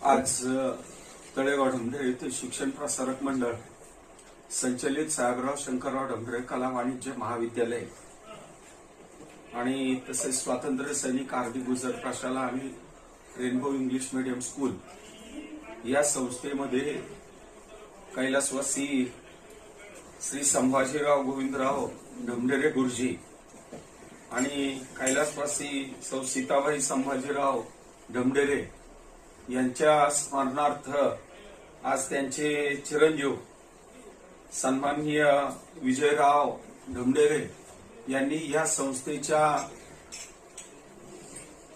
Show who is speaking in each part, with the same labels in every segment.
Speaker 1: आज तळेगाव ढमढेरे येथे शिक्षण प्रसारक मंडळ संचलित साहेबराव शंकरराव ढमढेरे कला वाणिज्य महाविद्यालय आणि तसेच स्वातंत्र्य सैनिक आरबी गुजर प्रशाला आणि रेनबो इंग्लिश मीडियम स्कूल या संस्थेमध्ये कैलासवासी श्री संभाजीराव गोविंदराव ढमढेरे गुरुजी आणि कैलासवासी सौ सीताबाई संभाजीराव ढमढेरे यांच्या स्मरणार्थ आज त्यांचे चिरंजीव सन्माननीय विजयराव ढमढेरे यांनी या संस्थेच्या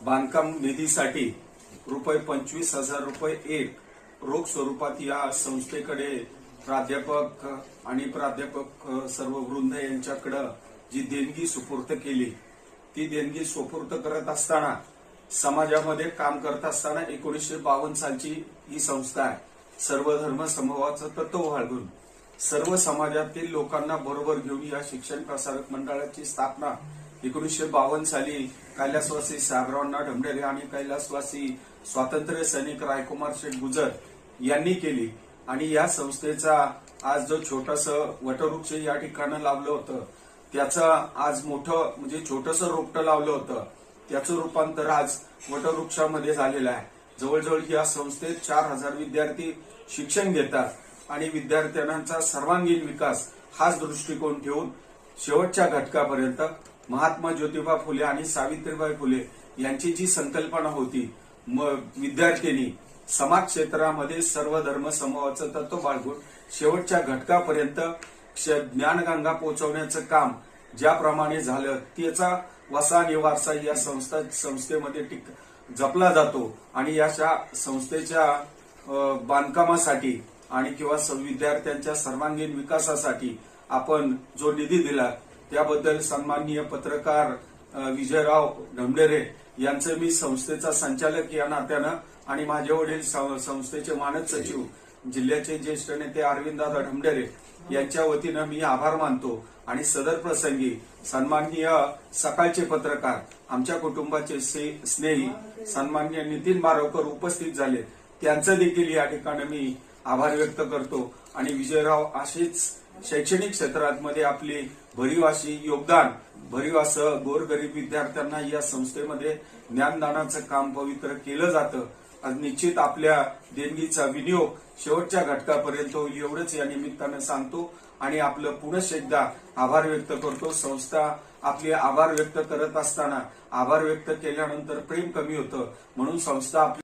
Speaker 1: बांधकाम निधीसाठी ₹25,000 एक रोख स्वरूपात या संस्थेकडे प्राध्यापक आणि प्राध्यापक सर्व वृंद यांच्याकडे जी देणगी सुपूर्द केली ती देणगी सुपूर्द करत असताना समाजामध्ये काम करत असताना 1952 सालची ही संस्था आहे. सर्व धर्म समूहाचं तत्व बाळगून सर्व समाजातील लोकांना बरोबर घेऊन या शिक्षण प्रसारक मंडळाची स्थापना 1952 साली कैलासवासी साहेबरावांना ढमढेरे आणि कैलासवासी स्वातंत्र्य सैनिक रायकुमार शेठ गुजर यांनी केली. आणि या संस्थेचा आज जो छोटंसं वटवृक्ष या ठिकाणी लावलं होतं त्याचं आज मोठं म्हणजे छोटंसं रोपटं लावलं होतं त्याचं रूपांतर आज वटवृक्षामध्ये झालेलं आहे. जवळजवळ या संस्थेत 4,000 विद्यार्थी शिक्षण घेतात आणि विद्यार्थ्यांचा सर्वांगीण विकास हाच दृष्टिकोन ठेवून शेवटच्या घटकापर्यंत महात्मा ज्योतिबा फुले आणि सावित्रीबाई फुले यांची जी संकल्पना होती विद्यार्थ्यांनी समाज क्षेत्रामध्ये सर्व धर्म समूहाचं तत्व बाळगून शेवटच्या घटकापर्यंत ज्ञानगंगा पोहोचवण्याचं काम ज्याप्रमाणे झालं त्याचा वसा आणि वारसा या संस्थेमध्ये जपला जातो. आणि या संस्थेच्या बांधकामासाठी आणि किंवा विद्यार्थ्यांच्या सर्वांगीण विकासासाठी आपण जो निधी दिला त्याबद्दल सन्माननीय पत्रकार विजयराव ढमढेरे यांचं मी संस्थेचा संचालक या नात्यानं आणि माझे वडील संस्थेचे मानद सचिव जिल्ह्याचे ज्येष्ठ नेते अरविंददादा ढमढेरे यांच्या वतीनं मी आभार मानतो. आणि सदर प्रसंगी सन्माननीय सकाळचे पत्रकार आमच्या कुटुंबाचे स्नेही सन्माननीय नितीन बारवकर उपस्थित झाले त्यांचं देखील या ठिकाणी मी आभार व्यक्त करतो. आणि विजयराव अशीच शैक्षणिक क्षेत्रामध्ये आपली भरीव अशी योगदान भरीव असं गोरगरीब विद्यार्थ्यांना या संस्थेमध्ये ज्ञानदानाचं काम पवित्र केलं जातं. आज निश्चित आपल्या देणगीचा विनियोग शेवटच्या घटकापर्यंत एवढंच या निमित्तानं सांगतो आणि आपलं पुनश्च एकदा आभार व्यक्त करतो. संस्था आपले आभार व्यक्त करत असताना आभार व्यक्त केल्यानंतर प्रेम कमी होतं म्हणून संस्था